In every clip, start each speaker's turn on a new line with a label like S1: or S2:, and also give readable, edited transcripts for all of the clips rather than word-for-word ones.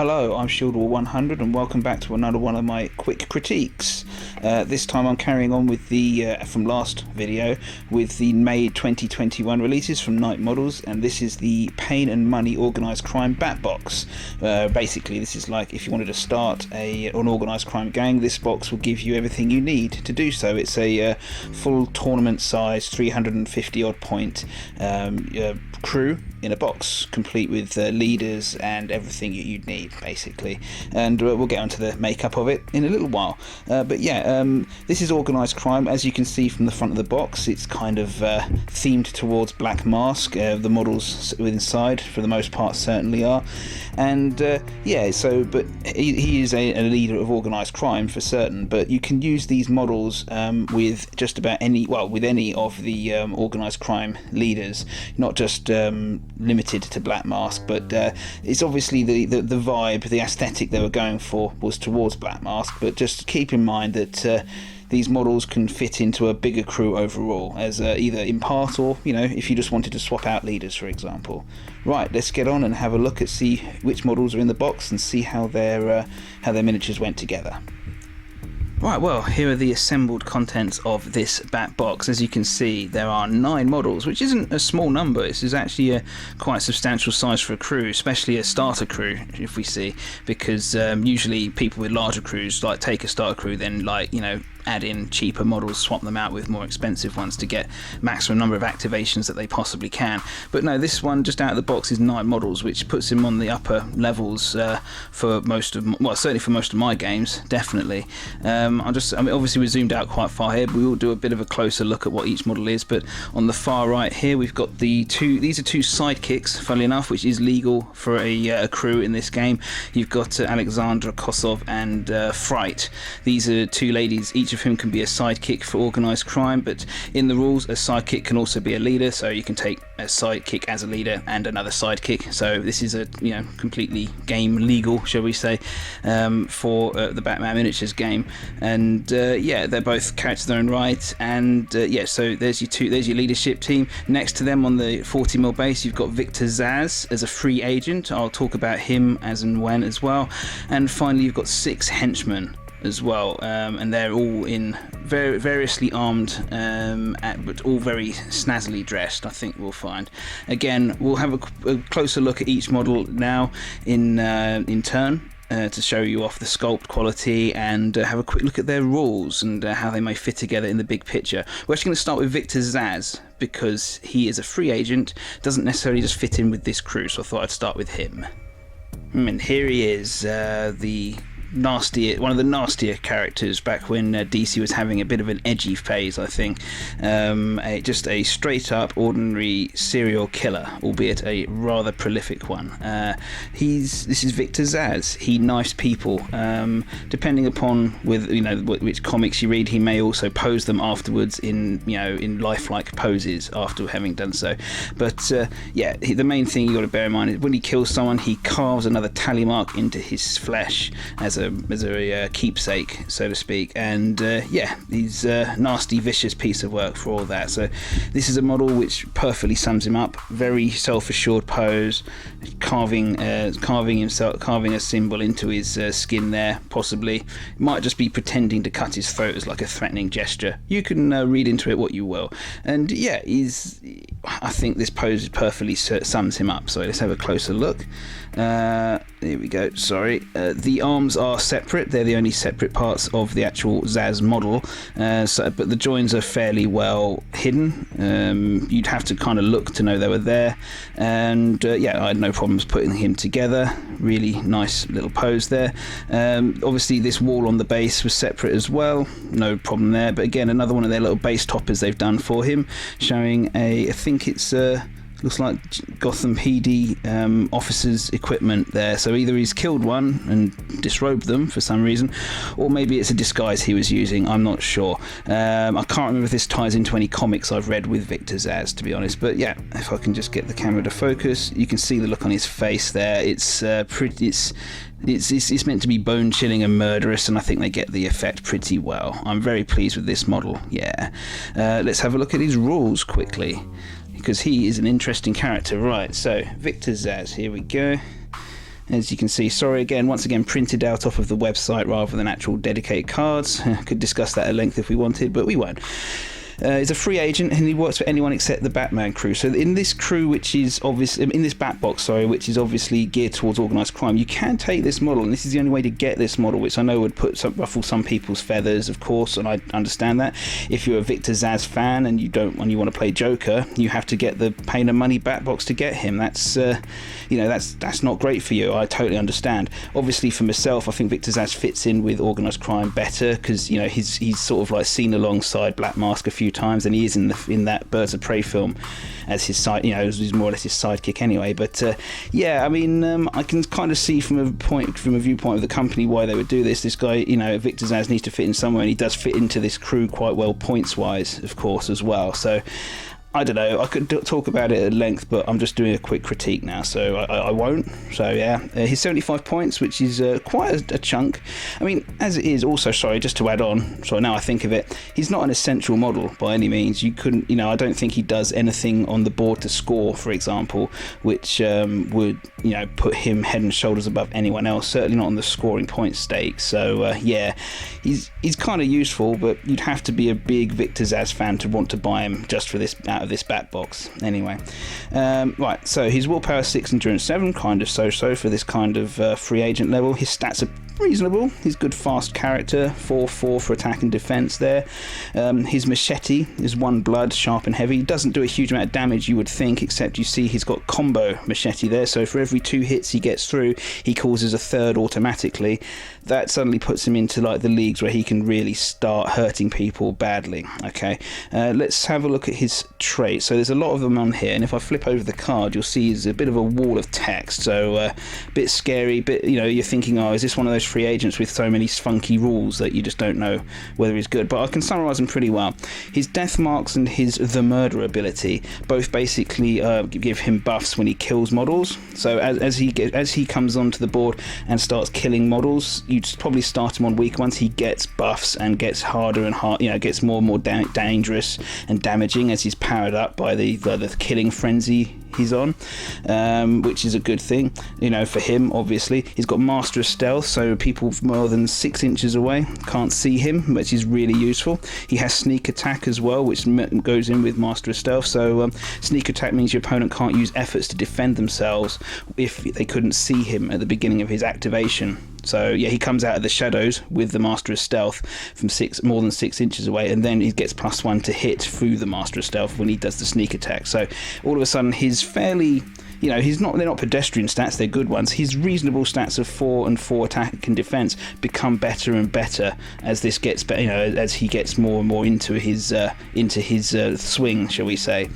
S1: Hello, I'm Shieldwall100 and welcome back to another one of my quick critiques. This time I'm carrying on with the, from last video, with the May 2021 releases from Night Models, and this is the Pain and Money Organised Crime Batbox. Basically, this is like if you wanted to start an organised crime gang, this box will give you everything you need to do so. It's a full tournament size, 350 odd point crew in a box, complete with leaders and everything you'd need, basically. And we'll get onto the makeup of it in a little while. But yeah, this is organised crime. As you can see from the front of the box, it's kind of themed towards Blackmask. The models inside, for the most part, certainly are. And yeah, so, but he is a leader of organised crime for certain. But you can use these models with just about any, well, with any of the organised crime leaders, not just limited to Blackmask, but it's obviously the vibe, the aesthetic they were going for was towards Blackmask, but just keep in mind that these models can fit into a bigger crew overall, as either in part or, you know, if you just wanted to swap out leaders, for example. Right, let's get on and have a look at see which models are in the box and see how their miniatures went together. Right, well, here are the assembled contents of this bat box. As you can see, there are 9 models, which isn't a small number. This is actually a quite substantial size for a crew, especially a starter crew, if we see, because usually people with larger crews like take a starter crew, then, like, you know, add in cheaper models, swap them out with more expensive ones to get maximum number of activations that they possibly can. But no, this one just out of the box is 9 models, which puts him on the upper levels for most of, well, certainly for most of my games, definitely. I mean, obviously we zoomed out quite far here, but we will do a bit of a closer look at what each model is. But on the far right here, we've got these are 2 sidekicks, funnily enough, which is legal for a crew in this game. You've got Alexandra Kossov and Fright. These are 2 ladies, each of whom can be a sidekick for organised crime, but in the rules a sidekick can also be a leader, so you can take a sidekick as a leader and another sidekick. So this is a, you know, completely game legal, shall we say, for the Batman Miniatures game. And yeah, they're both characters in their own right. And yeah, so there's your leadership team. Next to them on the 40mm base, you've got Victor Zazz as a free agent. I'll talk about him as and when as well. And finally, you've got 6 henchmen as well, and they're all in variously armed, but all very snazzily dressed, I think we'll find. Again, we'll have a closer look at each model now in turn, to show you off the sculpt quality and have a quick look at their rules and how they may fit together in the big picture. We're actually going to start with Victor Zazz, because he is a free agent, doesn't necessarily just fit in with this crew, so I thought I'd start with him. And here he is, one of the nastier characters back when DC was having a bit of an edgy phase, I think. Just a straight up ordinary serial killer, albeit a rather prolific one. This is Victor Zazz. He knifes people. Depending upon which comics you read, he may also pose them afterwards in lifelike poses after having done so. But yeah, the main thing you got to bear in mind is when he kills someone, he carves another tally mark into his flesh as a keepsake, so to speak. And yeah, he's a nasty, vicious piece of work for all that. So this is a model which perfectly sums him up. Very self-assured pose, carving a symbol into his skin there. Possibly might just be pretending to cut his throat as like a threatening gesture. You can read into it what you will. And yeah, I think this pose perfectly sums him up. So let's have a closer look. Here we go. Sorry, the arms are separate. They're the only separate parts of the actual Zazz model, but the joins are fairly well hidden. You'd have to kind of look to know they were there. And yeah, I had no problems putting him together. Really nice little pose there. Obviously this wall on the base was separate as well, no problem there. But again, another one of their little base toppers they've done for him, showing I think it's looks like Gotham PD officers' equipment there. So either he's killed one and disrobed them for some reason, or maybe it's a disguise he was using. I'm not sure. I can't remember if this ties into any comics I've read with Victor Zazz, to be honest. But yeah, if I can just get the camera to focus, you can see the look on his face there. It's meant to be bone-chilling and murderous, and I think they get the effect pretty well. I'm very pleased with this model, yeah. Let's have a look at his rules quickly, because he is an interesting character. Right, so Victor Zazz, here we go. as you can see. Sorry again, once again printed out off of the website rather than actual dedicated cards. Could discuss that at length if we wanted, but we won't. He's a free agent and he works for anyone except the Batman crew. So in this crew, which is obviously in this Batbox, sorry, which is obviously geared towards organised crime, you can take this model, and this is the only way to get this model, which I know would ruffle some people's feathers, of course, and I understand that. If you're a Victor Zazz fan and you want to play Joker, you have to get the Pain and Money Batbox to get him. That's that's not great for you. I totally understand. Obviously, for myself, I think Victor Zazz fits in with organised crime better because he's sort of like seen alongside Blackmask a few times, and he is in that Birds of Prey film as his side, he's more or less his sidekick anyway. But I can kind of see from a viewpoint of the company why they would do this. This guy, Victor Zazz needs to fit in somewhere, and he does fit into this crew quite well points wise, of course, as well. So I don't know, I could talk about it at length, but I'm just doing a quick critique now, so I won't. So yeah, he's 75 points, which is quite a chunk. I mean, as it is, also, sorry, just to add on, so now I think of it, he's not an essential model by any means. You couldn't, I don't think he does anything on the board to score, for example, which would, put him head and shoulders above anyone else, certainly not on the scoring point stakes. So yeah, he's kind of useful, but you'd have to be a big Victor Zazz fan to want to buy him just for this of this Batbox. Anyway, right, so his willpower 6, endurance 7, kind of so-so for this kind of free agent level. His stats are reasonable. He's good fast character, 4/4 for attack and defense there. His machete is 1 blood, sharp and heavy. He doesn't do a huge amount of damage, you would think, except you see he's got combo machete there, so for every 2 hits he gets through, he causes a 3rd automatically. That suddenly puts him into like the leagues where he can really start hurting people badly. Okay, let's have a look at his traits. So there's a lot of them on here, and if I flip over the card, you'll see there's a bit of a wall of text, so a bit scary, bit, you're thinking, oh, is this one of those free agents with so many funky rules that you just don't know whether he's good? But I can summarise them pretty well. His death marks and his the murder ability both basically give him buffs when he kills models. So as he comes onto the board and starts killing models, you'd probably start him on weak ones. He gets buffs and gets harder and gets more and more dangerous and damaging as he's powered up by the killing frenzy he's on, which is a good thing, for him. Obviously, he's got Master of Stealth, so people more than 6 inches away can't see him, which is really useful. He has Sneak Attack as well, which goes in with Master of Stealth. So Sneak Attack means your opponent can't use efforts to defend themselves if they couldn't see him at the beginning of his activation. So yeah, he comes out of the shadows with the Master of Stealth from more than 6 inches away, and then he gets +1 to hit through the Master of Stealth when he does the sneak attack. So all of a sudden he's fairly, they're not pedestrian stats, they're good ones. His reasonable stats of 4 and 4 attack and defense become better and better as this gets better, as he gets more and more into his swing, shall we say.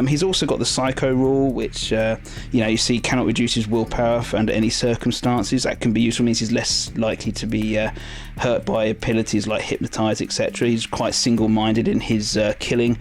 S1: He's also got the Psycho rule, which you see cannot reduce his willpower under any circumstances. That can be useful, means he's less likely to be hurt by abilities like hypnotize, etc. He's quite single-minded in his killing.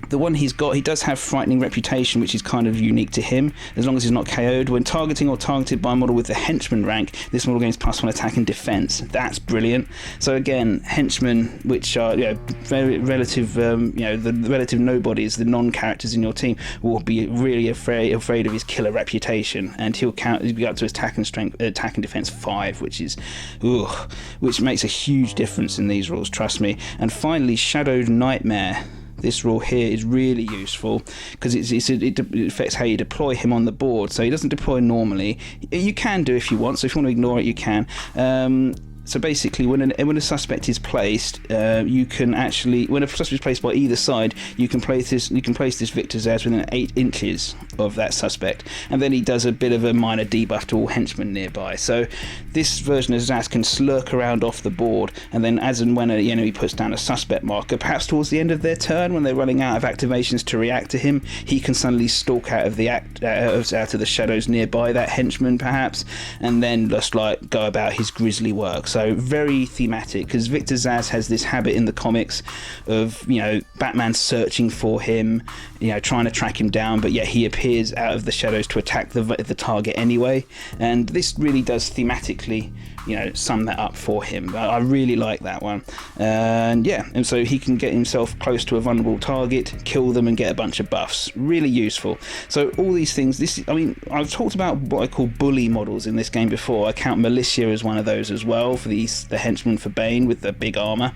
S1: The one he's got, he does have Frightening Reputation, which is kind of unique to him, as long as he's not KO'd. When targeting or targeted by a model with the Henchman rank, this model gains +1 attack and defense. That's brilliant. So again, henchmen, which are very relative, the relative nobodies, the non-characters in your team, will be really afraid of his killer reputation, and he'll be up to his attack and defense 5, which makes a huge difference in these rules, trust me. And finally, Shadowed Nightmare. This rule here is really useful because it affects how you deploy him on the board. So he doesn't deploy normally. You can do if you want, so if you want to ignore it, you can. So basically, when a suspect is placed, you can actually, when a suspect is placed by either side, you can place this Victor Zazz within 8 inches of that suspect, and then he does a bit of a minor debuff to all henchmen nearby. So this version of Zazz can slurk around off the board, and then as and when the enemy puts down a suspect marker, perhaps towards the end of their turn, when they're running out of activations to react to him, he can suddenly stalk out of the shadows nearby that henchman, perhaps, and then just like go about his grisly work. So very thematic, because Victor Zazz has this habit in the comics of Batman searching for him, trying to track him down, but yet he appears out of the shadows to attack the target anyway. And this really does thematically sum that up for him. I really like that one. And so he can get himself close to a vulnerable target, kill them, and get a bunch of buffs. Really useful. So all these things, I've talked about what I call bully models in this game before. I count Militia as one of those as well, for the henchman for Bane with the big armor.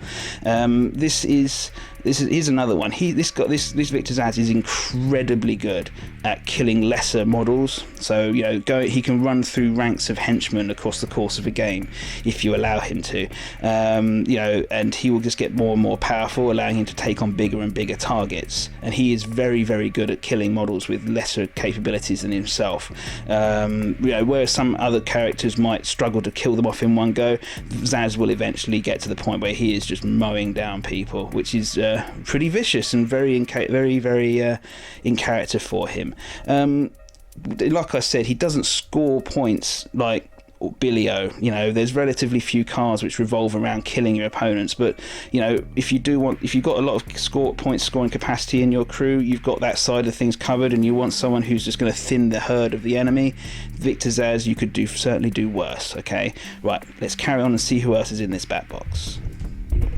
S1: Here's another one. This Victor Zazz is incredibly good at killing lesser models. So he can run through ranks of henchmen across the course of a game if you allow him to. And he will just get more and more powerful, allowing him to take on bigger and bigger targets. And he is very, very good at killing models with lesser capabilities than himself. Whereas some other characters might struggle to kill them off in one go, Zazz will eventually get to the point where he is just mowing down people, which is pretty vicious and very in character for him. Like I said, he doesn't score points like Billy-O. There's relatively few cards which revolve around killing your opponents, but if you've got a lot of points scoring capacity in your crew, you've got that side of things covered, and you want someone who's just going to thin the herd of the enemy, Victor Zazz, you could certainly do worse. Okay, right, let's carry on and see who else is in this bat box.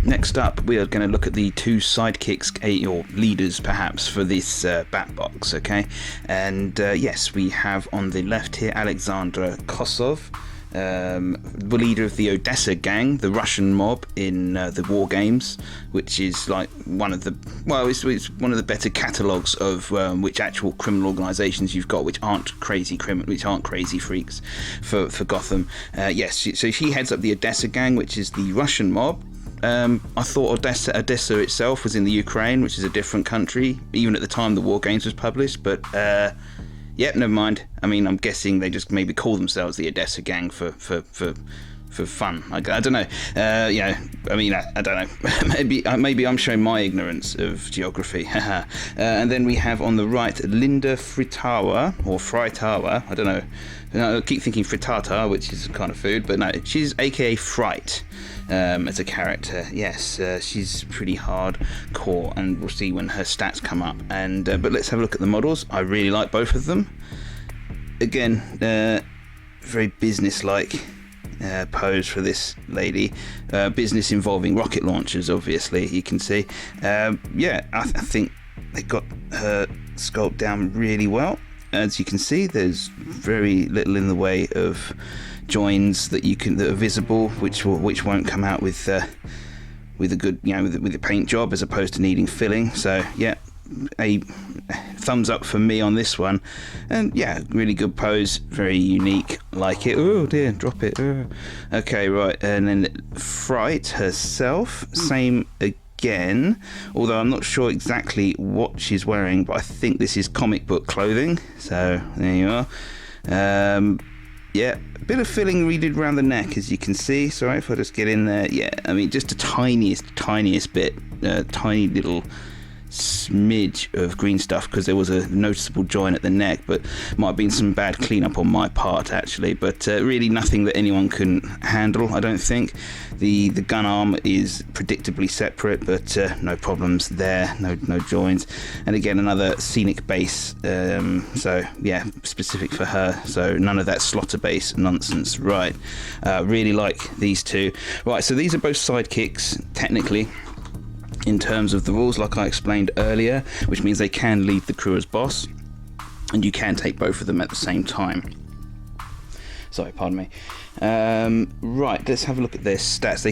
S1: Next up, we are going to look at the two sidekicks, or leaders perhaps, for this bat box, okay? And yes, we have on the left here Alexandra Kossov, the leader of the Odessa Gang, the Russian mob in the war games, which is like one of the better catalogues of which actual criminal organisations you've got, which aren't crazy freaks for Gotham. Yes, so she heads up the Odessa Gang, which is the Russian mob. I thought Odessa itself was in the Ukraine, which is a different country, even at the time the War Games was published, but never mind. I'm guessing they just maybe call themselves the Odessa Gang for fun. I don't know. I don't know. maybe I'm showing my ignorance of geography. And then we have on the right Linda Fritawa, or Freitawa, I don't know. I keep thinking frittata, which is a kind of food, but no, she's aka Fright. As a character, yes, she's pretty hardcore, and we'll see when her stats come up. And but let's have a look at the models. I really like both of them. Again, very business-like pose for this lady. Business involving rocket launchers, obviously, you can see. I think they got her sculpt down really well. As you can see, there's very little in the way of joins that are visible, which won't come out with a good, with a paint job, as opposed to needing filling. So yeah, a thumbs up for me on this one. And yeah, really good pose, very unique, like it. Oh dear, drop it. Okay, right, and then Fright herself, same again, although I'm not sure exactly what she's wearing, but I think this is comic book clothing. So there you are. Yeah, a bit of filling we did around the neck, as you can see. Sorry if I just get in there. Yeah, just the tiniest bit, tiny little smidge of green stuff, because there was a noticeable join at the neck, but might have been some bad cleanup on my part, actually. But really nothing that anyone couldn't handle, I don't think. The gun arm is predictably separate, but no problems there, no joins. And again, another scenic base, so yeah, specific for her, so none of that slaughter base nonsense. Right, really like these two. Right, so these are both sidekicks, technically, in terms of the rules, like I explained earlier, which means they can lead the crew as boss, and you can take both of them at the same time. Sorry, pardon me. Right, let's have a look at their stats.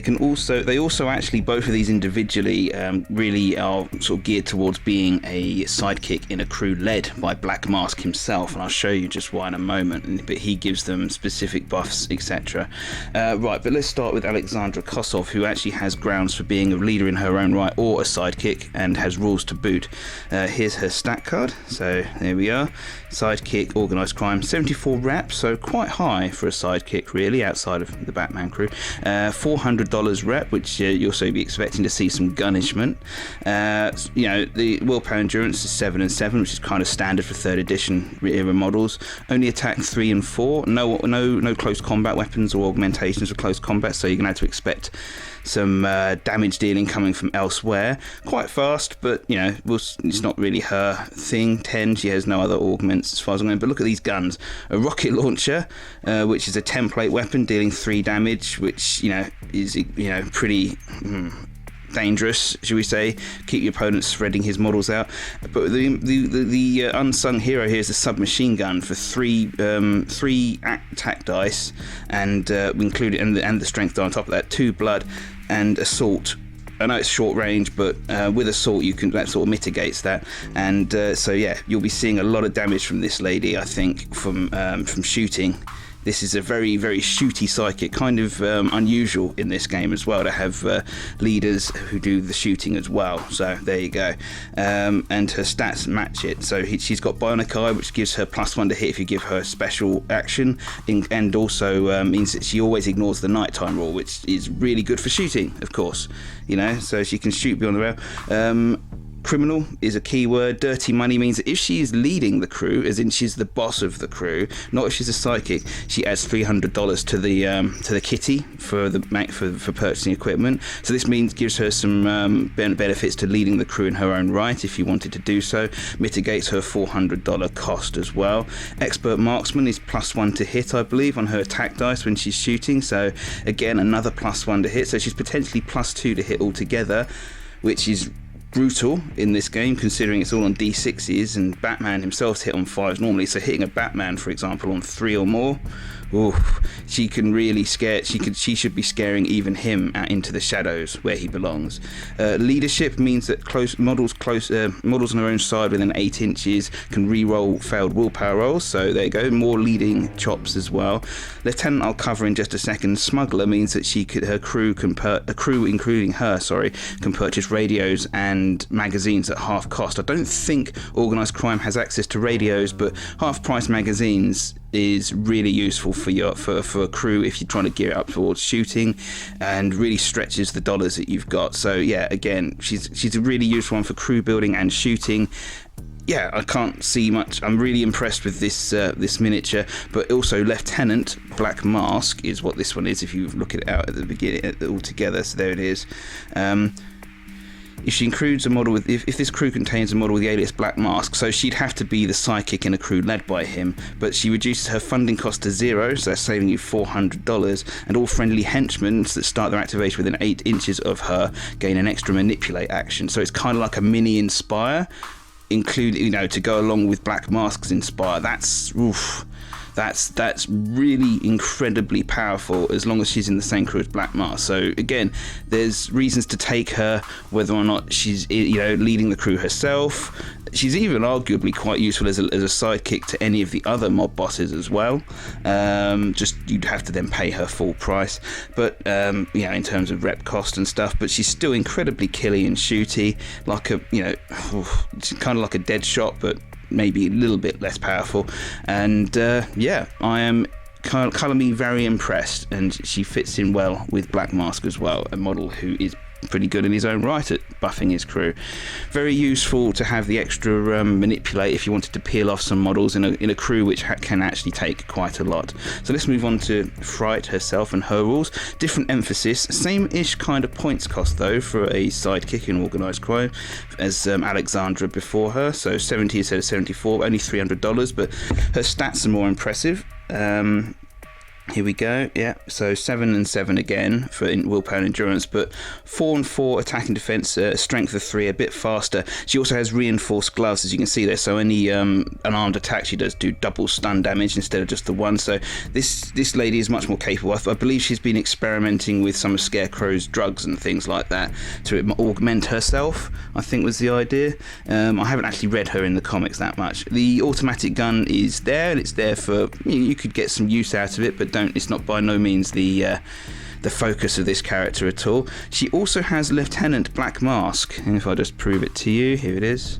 S1: They also actually, both of these individually, really are sort of geared towards being a sidekick in a crew led by Blackmask himself, and I'll show you just why in a moment. But he gives them specific buffs, etc. Right, but let's start with Alexandra Kossov, who actually has grounds for being a leader in her own right, or a sidekick, and has rules to boot. Here's her stat card. So there we are. Sidekick, Organised Crime, 74 rep, so quite high for a sidekick, really, outside of the Batman crew. $400 rep, which you'll also be expecting to see some gunishment. The willpower endurance is 7 and 7, which is kind of standard for 3rd edition era models. Only attack 3 and 4. No close combat weapons or augmentations for close combat, so you're going to have to expect some damage dealing coming from elsewhere. Quite fast, but you know, it's not really her thing. 10, she has no other augments as far as I'm going. But look at these guns: a rocket launcher, which is a template weapon dealing 3 damage, which is pretty dangerous, should we say. Keep your opponent spreading his models out. But the unsung hero here is a submachine gun for 3 attack dice, and included and the strength die on top of that, 2 blood and assault. I know it's short range, but with assault that sort of mitigates that. And so yeah, you'll be seeing a lot of damage from this lady, I think, from shooting. This is a very, very shooty psychic, kind of unusual in this game as well, to have leaders who do the shooting as well. So there you go. And her stats match it. So she's got Bionic Eye, which gives her +1 to hit if you give her a special action, and also means that she always ignores the nighttime rule, which is really good for shooting, of course. So she can shoot beyond the rail. Criminal is a keyword. Dirty money means that if she is leading the crew, as in she's the boss of the crew, not if she's a psychic, she adds $300 to the kitty for purchasing equipment. So this gives her some benefits to leading the crew in her own right, if you wanted to do so. Mitigates her $400 cost as well. Expert marksman is +1 to hit, I believe, on her attack dice when she's shooting. So again, another +1 to hit. So she's potentially +2 to hit altogether, which is brutal in this game, considering it's all on D6s, and Batman himself's hit on 5s normally. So hitting a Batman, for example, on 3 or more, she can really scare. She should be scaring even him out into the shadows where he belongs. Leadership means that models on their own side within 8 inches can re-roll failed willpower rolls. So there you go, more leading chops as well. Lieutenant, I'll cover in just a second. Smuggler means that her crew including her, can purchase radios and magazines at half cost. I don't think Organised Crime has access to radios, but half-price magazines is really useful for a crew if you're trying to gear it up towards shooting, and really stretches the dollars that you've got. So yeah, again, she's a really useful one for crew building and shooting. Yeah, I can't see much. I'm really impressed with this miniature. But also Lieutenant Blackmask is what this one is, if you look it out at the beginning all together. So there it is. If she includes a model with, if this crew contains a model with the alias Blackmask, so she'd have to be the psychic in a crew led by him, but she reduces her funding cost to 0, so that's saving you $400, and all friendly henchmen that start their activation within 8 inches of her gain an extra manipulate action. So it's kind of like a mini Inspire, including, to go along with Blackmask's Inspire. That's really incredibly powerful, as long as she's in the same crew as Blackmask. So again, there's reasons to take her, whether or not she's leading the crew herself. She's even arguably quite useful as a sidekick to any of the other mob bosses as well. Just you'd have to then pay her full price, but in terms of rep cost and stuff. But she's still incredibly killy and shooty, like she's kind of like a dead shot, but maybe a little bit less powerful. And I am colour me very impressed, and she fits in well with Blackmask as well, a model who is pretty good in his own right at buffing his crew. Very useful to have the extra manipulate if you wanted to peel off some models in a crew, which can actually take quite a lot. So let's move on to Fright herself and her rules. Different emphasis, same-ish kind of points cost though for a sidekick in Organised Crime as Alexandra before her. So 70 instead of 74, only $300, but her stats are more impressive. Here we go. Yeah, so 7 and 7 again for willpower and endurance, but 4 and 4 attack and defense, strength of 3, a bit faster. She also has reinforced gloves, as you can see there. So any unarmed attack she does do double stun damage instead of just the one. So this lady is much more capable. I believe she's been experimenting with some of Scarecrow's drugs and things like that to augment herself, I think was the idea. I haven't actually read her in the comics that much. The automatic gun is there, and it's there for you could get some use out of it, but it's not by no means the focus of this character at all. She also has Lieutenant Blackmask, and if I just prove it to you, here it is.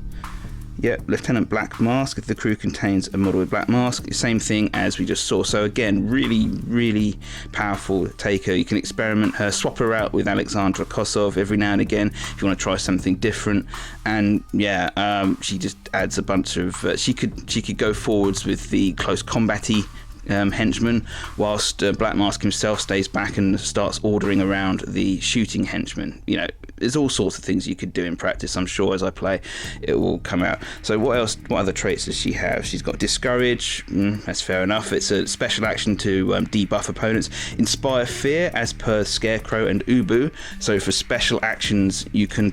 S1: Yeah, Lieutenant Blackmask. If the crew contains a model with Blackmask, same thing as we just saw. So again, really, really powerful taker. You can experiment her, swap her out with Alexandra Kossov every now and again if you want to try something different. And yeah, she just adds a bunch of. She could go forwards with the close combat-y henchmen, whilst Blackmask himself stays back and starts ordering around the shooting henchmen. You know, there's all sorts of things you could do in practice. I'm sure as I play it will come out. So what other traits does she have? She's got Discourage, that's fair enough. It's a special action to debuff opponents. Inspire Fear, as per Scarecrow and Ubu. So for special actions you can...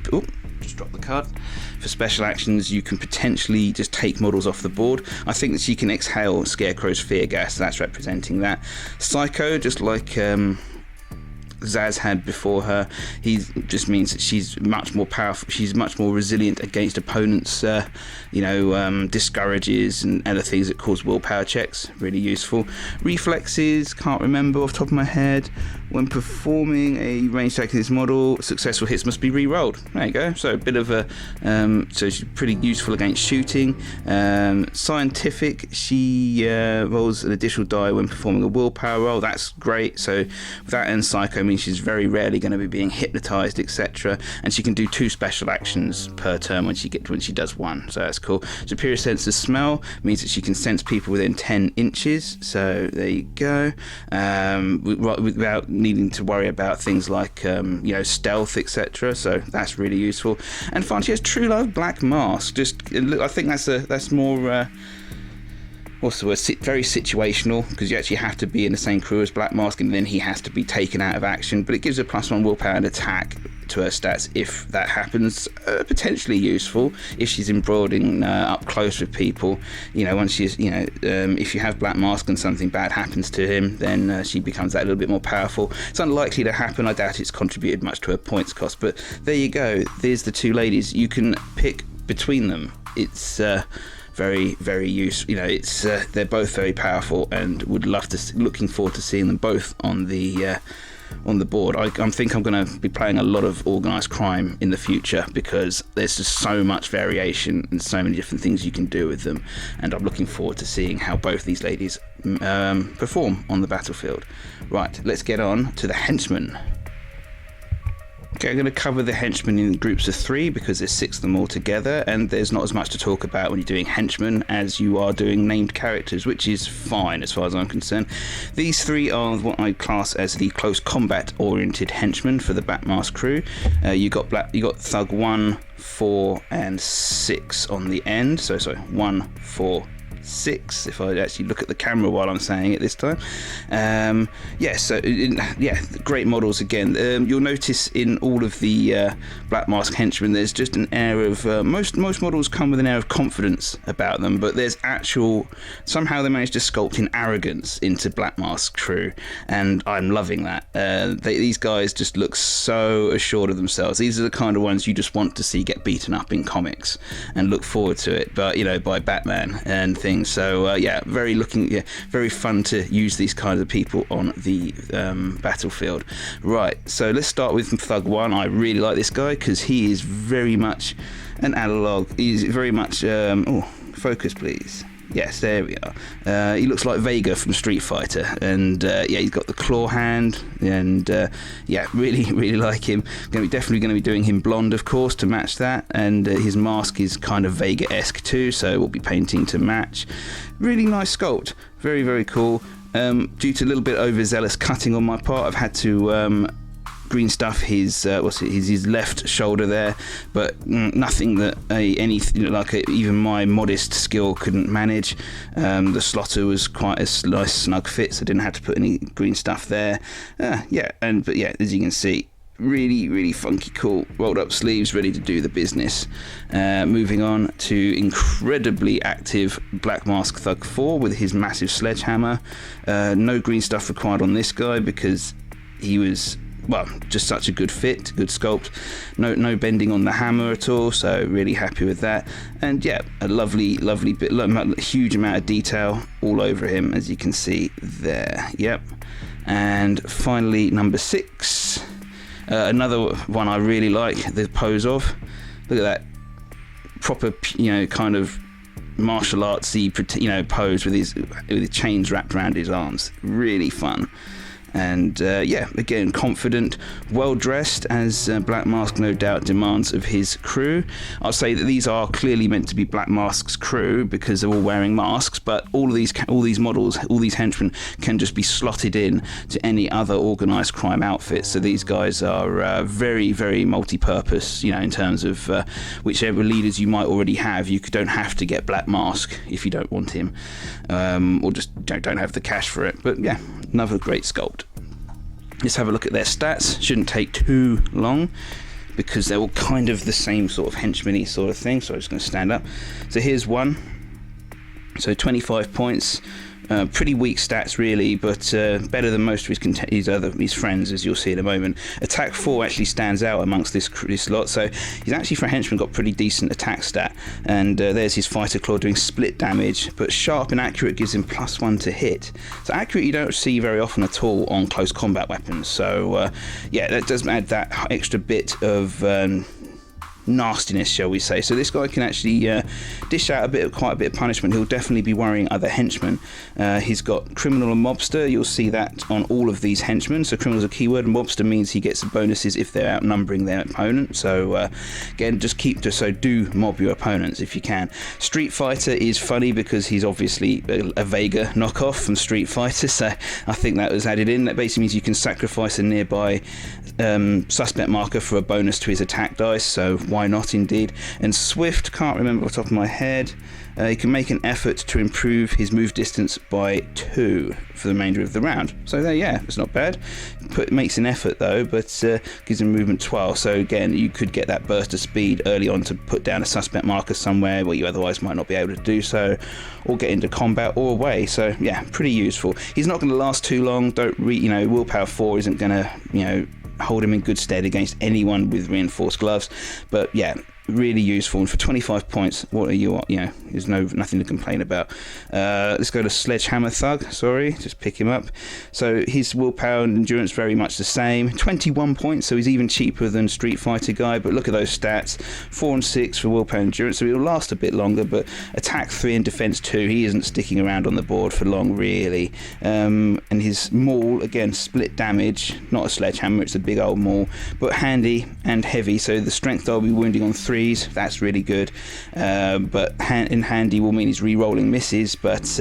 S1: just drop the card. For special actions, you can potentially just take models off the board. I think that she can exhale Scarecrow's fear gas. That's representing that. Psycho, just like Zazz had before her, he just means that she's much more powerful. She's much more resilient against opponents. Discourages and other things that cause willpower checks. Really useful. Reflexes, can't remember off the top of my head. When performing a ranged attack in this model, successful hits must be re-rolled. There you go. So a bit of a so she's pretty useful against shooting. Scientific, she rolls an additional die when performing a willpower roll. That's great. So that and Psycho means she's very rarely going to be being hypnotized, etc. And she can do 2 special actions per turn when she does one. So that's cool. Superior sense of smell means that she can sense people within 10 inches. So there you go. Without needing to worry about things like stealth, etc. So that's really useful. And finally, she has True Love Blackmask. I think that's more what's the word? Very situational, because you actually have to be in the same crew as Blackmask, and then he has to be taken out of action. But it gives her +1 willpower and attack to her stats if that happens. Potentially useful if she's embroiding up close with people. Once she's if you have Blackmask and something bad happens to him, then she becomes that little bit more powerful. It's unlikely to happen. I doubt it's contributed much to her points cost, but there you go. There's the 2 ladies. You can pick between them. It's very, very useful. They're both very powerful, and looking forward to seeing them both on the board. I think I'm going to be playing a lot of Organised Crime in the future, because there's just so much variation and so many different things you can do with them, and I'm looking forward to seeing how both these ladies perform on the battlefield. Right, let's get on to the henchmen. Okay, I'm going to cover the henchmen in groups of 3 because there's 6 of them all together, and there's not as much to talk about when you're doing henchmen as you are doing named characters, which is fine as far as I'm concerned. These 3 are what I class as the close combat oriented henchmen for the Blackmask crew. You got Thug 1, 4 and 6 on the end. So 1, 4, 6 if I actually look at the camera while I'm saying it this time. Great models again. You'll notice in all of the Blackmask henchmen there's just an air of most models come with an air of confidence about them, but there's somehow they managed to sculpt in arrogance into Blackmask crew, and I'm loving that. These guys just look so assured of themselves. These are the kind of ones you just want to see get beaten up in comics and look forward to it, but by Batman and things. So very fun to use these kinds of people on the battlefield. Right, so let's start with Thug 1. I really like this guy because he is very much an analog. He's very much focus please. Yes, there we are. He looks like Vega from Street Fighter, and he's got the claw hand, and really like him. Definitely going to be doing him blonde, of course, to match that, and his mask is kind of Vega-esque too, so we'll be painting to match. Really nice sculpt, very, very cool. Due to a little bit overzealous cutting on my part, I've had to green stuff his left shoulder there, but nothing that even my modest skill couldn't manage. The slotter was quite a nice snug fit, so I didn't have to put any green stuff there. As you can see, really funky, cool, rolled up sleeves, ready to do the business. Moving on to incredibly active Blackmask Thug 4 with his massive sledgehammer. No green stuff required on this guy because he was just such a good fit, good sculpt. No bending on the hammer at all, so really happy with that. And a lovely bit, huge amount of detail all over him, as you can see there. Yep. And finally, number 6. Another one I really like the pose of. Look at that proper, kind of martial artsy, pose with his chains wrapped around his arms. Really fun. And yeah, again, confident, well dressed, as Blackmask no doubt demands of his crew. I'll say that these are clearly meant to be Blackmask's crew because they're all wearing masks, but all these models, all these henchmen can just be slotted in to any other organised crime outfit. So these guys are very, very multi-purpose, you know, in terms of whichever leaders you might already have. You don't have to get Blackmask if you don't want him, or just don't have the cash for it. But yeah, another great sculpt. Let's have a look at their stats. Shouldn't take too long because they're all kind of the same sort of henchman-y sort of thing. So I'm just going to stand up. So here's one. So 25 points. Pretty weak stats really, but better than most of his friends, as you'll see in a moment. Attack 4 actually stands out amongst this lot, so he's actually, for a henchman, got pretty decent attack stat. And there's his fighter claw doing split damage, but sharp and accurate gives him +1 to hit. So accurate you don't see very often at all on close combat weapons. So yeah, that does add that extra bit of nastiness, shall we say. So this guy can actually dish out quite a bit of punishment. He'll definitely be worrying other henchmen. He's got criminal and mobster. You'll see that on all of these henchmen. So criminal is a keyword, and mobster means he gets bonuses if they're outnumbering their opponent. So again, do mob your opponents if you can. Street Fighter is funny because he's obviously a Vega knockoff from Street Fighter, so I think that was added in. That basically means you can sacrifice a nearby suspect marker for a bonus to his attack dice, so why not indeed. And Swift, can't remember off the top of my head, he can make an effort to improve his move distance by 2 for the remainder of the round. So there, yeah, it's not bad. Makes an effort though, but gives him movement 12. So again, you could get that burst of speed early on to put down a suspect marker somewhere where you otherwise might not be able to do so, or get into combat or away. So yeah, pretty useful. He's not going to last too long. Willpower 4 isn't going to, hold him in good stead against anyone with reinforced gloves. But yeah, really useful. And for 25 points, what are you? There's nothing to complain about. Let's go to Sledgehammer Thug. Sorry, just pick him up. So his willpower and endurance very much the same. 21 points, so he's even cheaper than Street Fighter guy. But look at those stats: 4 and 6 for willpower and endurance, so he'll last a bit longer. But attack 3 and defense 2, he isn't sticking around on the board for long really. And his maul, again, split damage, not a sledgehammer, it's a big old maul, but handy and heavy. So the strength I'll be wounding on 3. That's really good, but in handy will mean he's re-rolling misses, but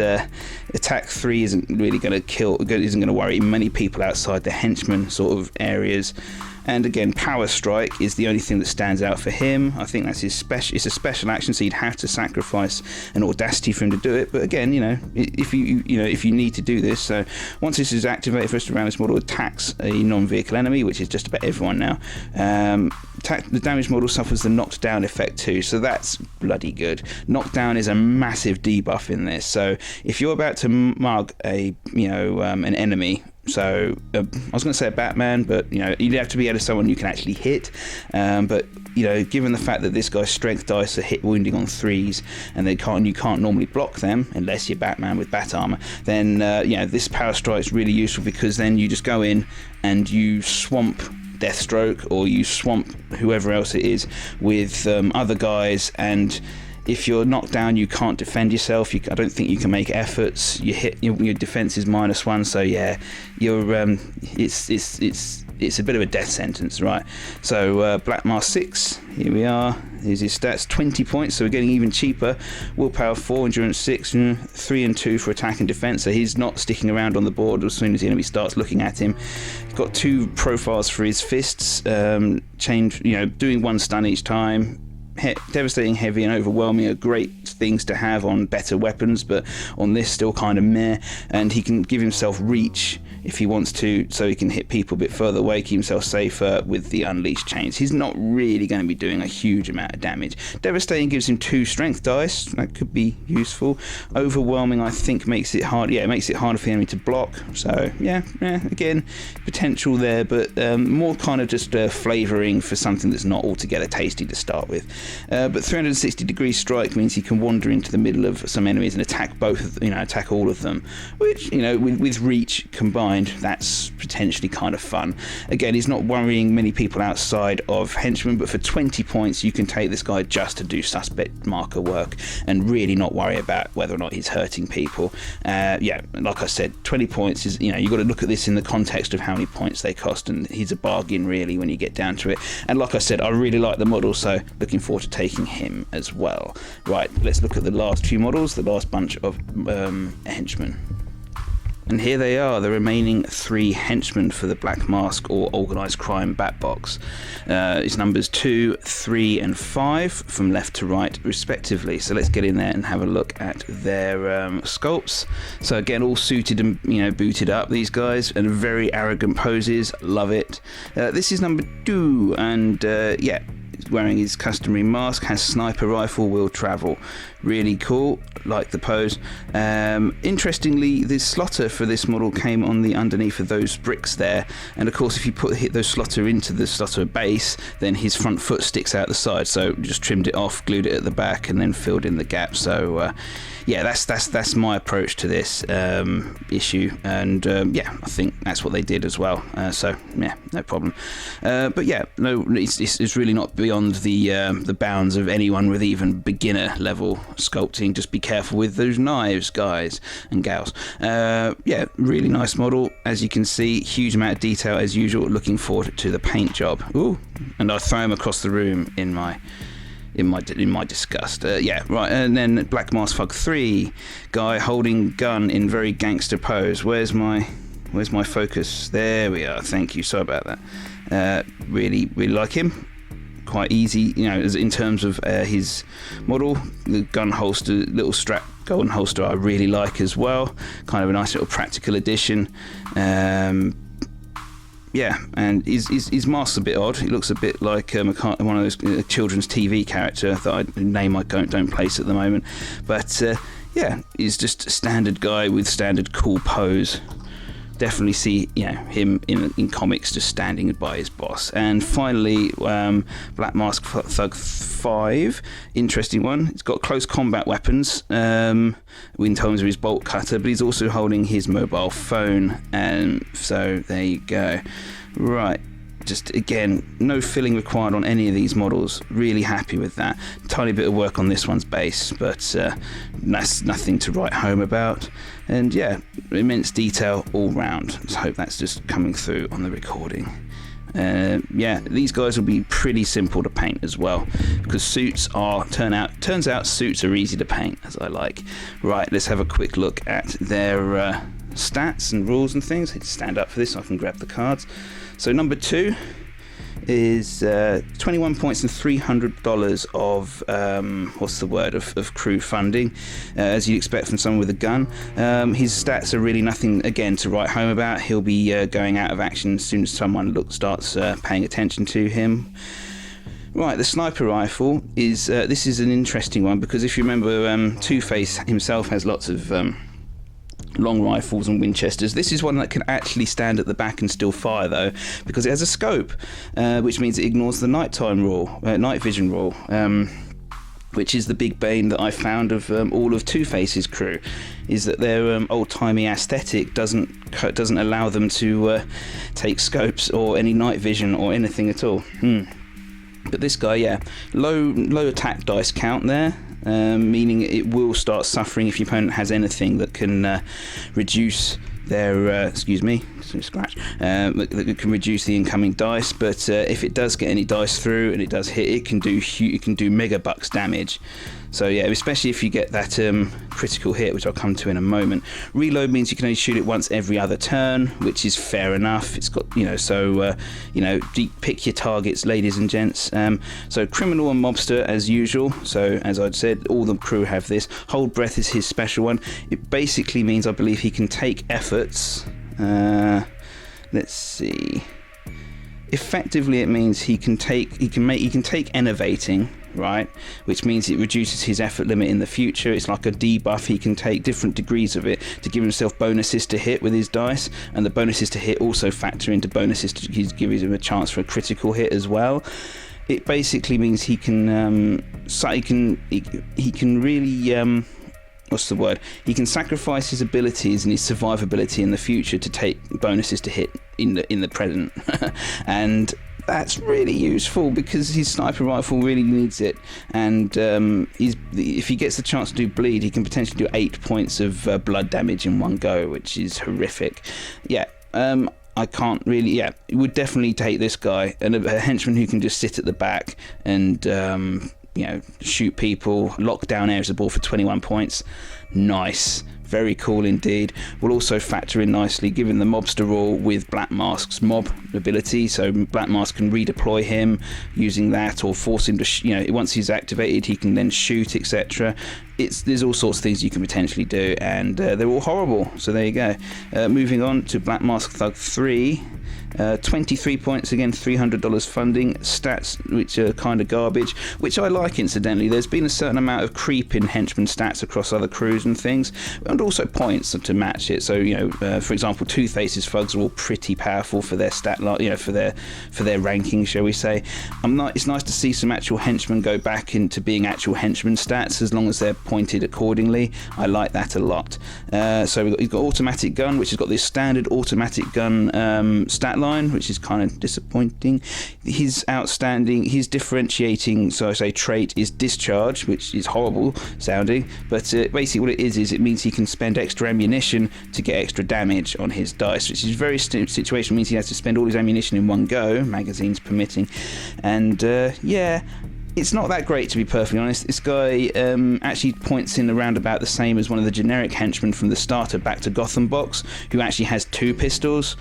S1: attack 3 isn't really going to isn't going to worry many people outside the henchman sort of areas. And again, Power Strike is the only thing that stands out for him. I think that's his special. It's a special action, so you'd have to sacrifice an audacity for him to do it. But again, if you need to do this, so once this is activated, first round, this model attacks a non-vehicle enemy, which is just about everyone now. The damaged model suffers the knocked down effect too, so that's bloody good. Knockdown is a massive debuff in this. So if you're about to mug an enemy. So I was going to say a Batman, but you'd have to be able to someone you can actually hit. But given the fact that this guy's strength dice are hit wounding on 3s, and you can't normally block them unless you're Batman with bat armor, then this Power Strike is really useful, because then you just go in and you swamp Deathstroke, or you swamp whoever else it is with other guys, and if you're knocked down, you can't defend yourself. I don't think you can make efforts. You hit your defense is -1, so yeah, it's a bit of a death sentence, right? So Blackmask 6, here we are. Here's his stats: 20 points, so we're getting even cheaper. Willpower 4, endurance 6, 3 and 2 for attack and defense. So he's not sticking around on the board as soon as the enemy starts looking at him. He's got 2 profiles for his fists, doing 1 stun each time. Devastating, heavy and overwhelming are great things to have on better weapons, but on this still kind of meh. And he can give himself reach if he wants to, so he can hit people a bit further away, keep himself safer with the unleashed chains. He's not really going to be doing a huge amount of damage. Devastating gives him 2 strength dice, that could be useful. Overwhelming, I think, makes it hard. Yeah, it makes it harder for the enemy to block. So yeah, again, potential there, but more kind of just flavouring for something that's not altogether tasty to start with. But 360 degree strike means he can wander into the middle of some enemies and attack attack all of them, which with reach combined mind, that's potentially kind of fun. Again, he's not worrying many people outside of henchmen, but for 20 points you can take this guy just to do suspect marker work and really not worry about whether or not he's hurting people. Yeah, like I said, 20 points is, you know, you've got to look at this in the context of how many points they cost, and he's a bargain really when you get down to it. And like I said, I really like the model, so looking forward to taking him as well. Right, let's look at the last few models, the last bunch of henchmen. And here they are, the remaining 3 henchmen for the Blackmask or Organised Crime Batbox. It's numbers 2, 3 and 5 from left to right respectively. So let's get in there and have a look at their sculpts. So again, all suited and, you know, booted up, these guys, and very arrogant poses. Love it. This is number 2, and yeah, wearing his customary mask, has sniper rifle, will travel. Really cool, like the pose. Interestingly, the slotter for this model came on the underneath of those bricks there, and of course if you hit those slotter into the slotter base, then his front foot sticks out the side, so just trimmed it off, glued it at the back, and then filled in the gap. So yeah, that's my approach to this issue, and yeah, I think that's what they did as well. So yeah, no problem. But yeah, no, it's really not beyond the bounds of anyone with even beginner level sculpting. Just be careful with those knives, guys and gals. Yeah, really nice model, as you can see. Huge amount of detail as usual. Looking forward to the paint job. Ooh, and I throw him across the room in my disgust. Yeah, right. And then Blackmask Thug 3, guy holding gun in very gangster pose. Where's my focus? There we are. Thank you. Sorry about that. Really like him. Quite easy, you know, as in terms of his model. The gun holster, little strap golden holster, I really like as well. Kind of a nice little practical addition. Yeah, and his mask's a bit odd. He looks a bit like one of those children's TV character that name I don't place at the moment. But yeah, he's just a standard guy with standard cool pose. Definitely see, you know, him in comics just standing by his boss. And finally, Blackmask Thug 5, interesting one. He's got close combat weapons in terms of his bolt cutter, but he's also holding his mobile phone, and so there you go. Right, just again, no filling required on any of these models. Really happy with that. Tiny bit of work on this one's base, but that's nothing to write home about. And yeah, immense detail all round. Let's hope that's just coming through on the recording. Yeah, these guys will be pretty simple to paint as well, because suits are turns out suits are easy to paint, as I like. Right, let's have a quick look at their stats and rules and things. Let's stand up for this so I can grab the cards. So number 2 is 21 points and $300 of crew funding, as you'd expect from someone with a gun. His stats are really nothing, again, to write home about. He'll be going out of action as soon as someone starts paying attention to him. Right, the sniper rifle is this is an interesting one, because if you remember, Two-Face himself has lots of long rifles and Winchesters. This is one that can actually stand at the back and still fire, though, because it has a scope, which means it ignores the night vision rule, which is the big bane that I found of all of Two-Face's crew, is that their old-timey aesthetic doesn't allow them to take scopes or any night vision or anything at all. But this guy, yeah, low attack dice count there, meaning it will start suffering if your opponent has anything that can reduce their that can reduce the incoming dice. But if it does get any dice through and it does hit, it can do mega bucks damage. So yeah, especially if you get that critical hit, which I'll come to in a moment. Reload means you can only shoot it once every other turn, which is fair enough. It's got, pick your targets, ladies and gents. So criminal and mobster as usual. So as I'd said, all the crew have this. Hold breath is his special one. It basically means, I believe, he can take efforts. Let's see. Effectively, it means he can take enervating, right, which means it reduces his effort limit in the future. It's like a debuff. He can take different degrees of it to give himself bonuses to hit with his dice, and the bonuses to hit also factor into bonuses to give him a chance for a critical hit as well. It basically means he can really what's the word? He can sacrifice his abilities and his survivability in the future to take bonuses to hit in the present, and that's really useful because his sniper rifle really needs it. And if he gets the chance to do bleed, he can potentially do 8 points of blood damage in one go, which is horrific. Yeah. I can't really, yeah, would definitely take this guy, and a henchman who can just sit at the back and, you know, shoot people, lock down areas of the ball for 21 points. Nice. Very cool indeed. Will also factor in nicely given the mobster rule with Blackmask's mob ability, so Blackmask can redeploy him using that, or force him to, you know, once he's activated he can then shoot, etc. There's all sorts of things you can potentially do, and they're all horrible, so there you go. Moving on to Blackmask Thug 3. 23 points, again $300 funding, stats which are kind of garbage, which I like incidentally. There's been a certain amount of creep in henchman stats across other crews and things, and also points to match it. So, you know, for example, Two Faces thugs are all pretty powerful for their stat, you know, for their ranking, shall we say. It's nice to see some actual henchmen go back into being actual henchman stats, as long as they're pointed accordingly. I like that a lot. So he's got automatic gun, which has got this standard automatic gun stat line, which is kind of disappointing. His differentiating, so I say, trait is discharge, which is horrible sounding, but basically what it is it means he can spend extra ammunition to get extra damage on his dice, which is very situational. Means he has to spend all his ammunition in one go, magazines permitting, and yeah, it's not that great, to be perfectly honest. This guy actually points in around about the same as one of the generic henchmen from the starter Back to Gotham box, who actually has 2 pistols.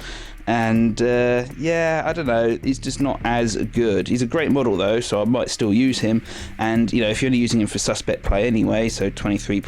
S1: And yeah, I don't know, he's just not as good. He's a great model though, so I might still use him. And you know, if you're only using him for suspect play anyway, so 23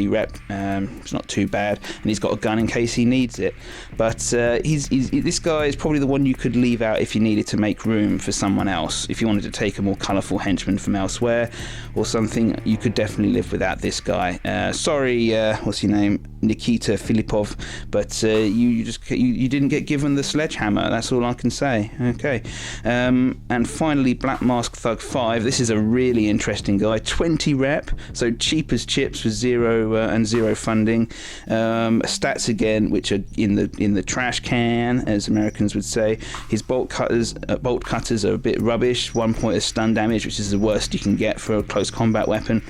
S1: rep, it's not too bad. And he's got a gun in case he needs it. But this guy is probably the one you could leave out if you needed to make room for someone else. If you wanted to take a more colourful henchman from elsewhere or something, you could definitely live without this guy. Sorry, what's your name? Nikita Filipov, but you didn't get given the Sledgehammer, that's all I can say. Okay. And finally, Blackmask Thug 5. This is a really interesting guy. 20 rep, so cheap as chips with 0 funding. Stats again, which are in the trash can, as Americans would say. His bolt cutters are a bit rubbish. 1 point of stun damage, which is the worst you can get for a close combat weapon.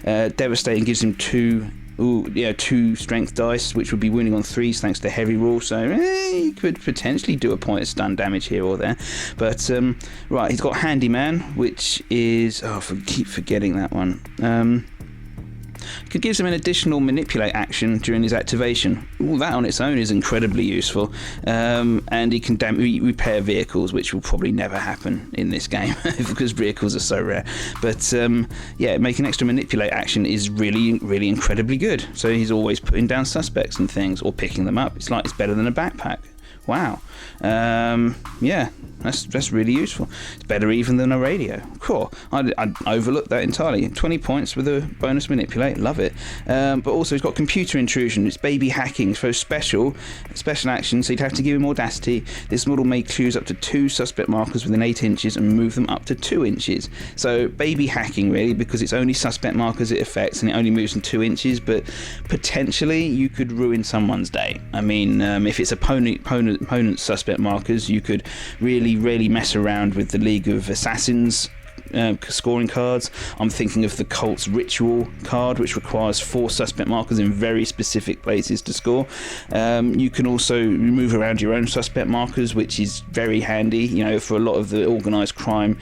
S1: Devastating gives him 2 strength dice, which would be winning on 3s thanks to heavy rule, so he could potentially do a point of stun damage here or there. But right, he's got Handyman, which is, keep forgetting that one. It gives him an additional manipulate action during his activation. All that on its own is incredibly useful, and he can repair vehicles, which will probably never happen in this game because vehicles are so rare. But yeah, making extra manipulate action is really, really incredibly good. So he's always putting down suspects and things, or picking them up. It's better than a backpack. Wow. Yeah, that's really useful. It's better even than a radio. Cool. I overlooked that entirely. 20 points with a bonus manipulate. Love it. But also he's got computer intrusion. It's baby hacking. So special action. So you'd have to give him audacity. This model may choose up to 2 suspect markers within 8 inches and move them up to 2 inches. So baby hacking really, because it's only suspect markers it affects and it only moves in 2 inches. But potentially you could ruin someone's day. I mean, if it's opponent suspect markers, you could really mess around with the League of Assassins scoring cards. I'm thinking of the Cult's Ritual card, which requires 4 suspect markers in very specific places to score. You can also move around your own suspect markers, which is very handy. You know, for a lot of the organised crime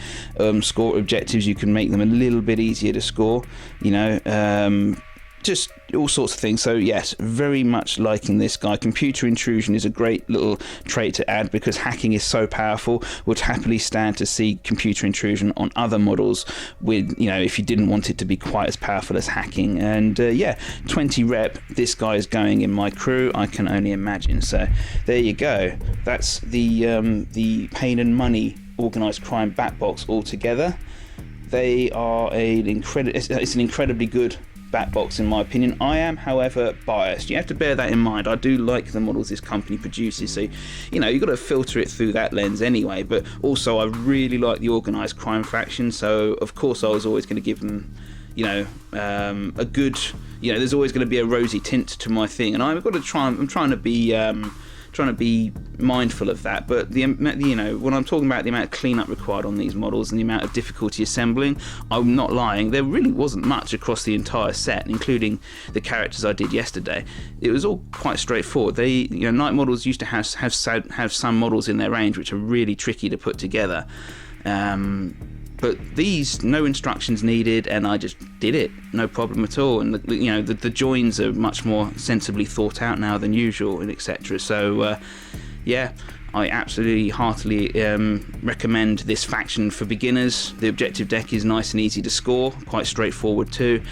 S1: score objectives, you can make them a little bit easier to score. You know, just all sorts of things. So yes, very much liking this guy. Computer intrusion is a great little trait to add because hacking is so powerful. Would happily stand to see computer intrusion on other models with, you know, if you didn't want it to be quite as powerful as hacking. And yeah, 20 rep, this guy is going in my crew, I can only imagine. So there you go. That's the Pain and Money Organised Crime Batbox all together. They are it's an incredibly good Batbox in my opinion. I am, however, biased. You have to bear that in mind. I do like the models this company produces, so you know, you've got to filter it through that lens anyway. But also I really like the Organised Crime faction, so of course I was always going to give them, you know, a good you know, there's always going to be a rosy tint to my thing, and I've got to try. I'm trying to be mindful of that. But you know, when I'm talking about the amount of cleanup required on these models and the amount of difficulty assembling, I'm not lying. There really wasn't much across the entire set, including the characters I did yesterday. It was all quite straightforward. You know, Night Models used to have some models in their range which are really tricky to put together. But these, no instructions needed, and I just did it, no problem at all. And you know, the joins are much more sensibly thought out now than usual, and etc. So yeah, I absolutely heartily recommend this faction for beginners. The objective deck is nice and easy to score, quite straightforward too,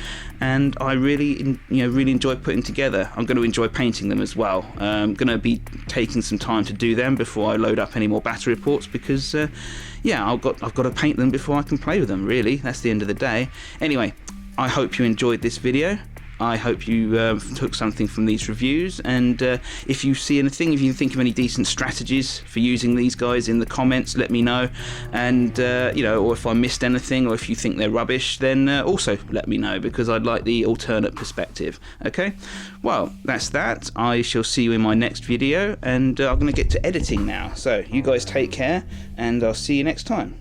S1: and I really enjoy putting together. I'm going to enjoy painting them as well. I'm going to be taking some time to do them before I load up any more battle reports, because yeah, I've got to paint them before I can play with them, really. That's the end of the day. Anyway, I hope you enjoyed this video. I hope you took something from these reviews, and if you see anything, if you think of any decent strategies for using these guys in the comments, let me know. And you know, or if I missed anything, or if you think they're rubbish, then also let me know, because I'd like the alternate perspective. Okay, well, that's that. I shall see you in my next video, and I'm going to get to editing now. So you guys take care, and I'll see you next time.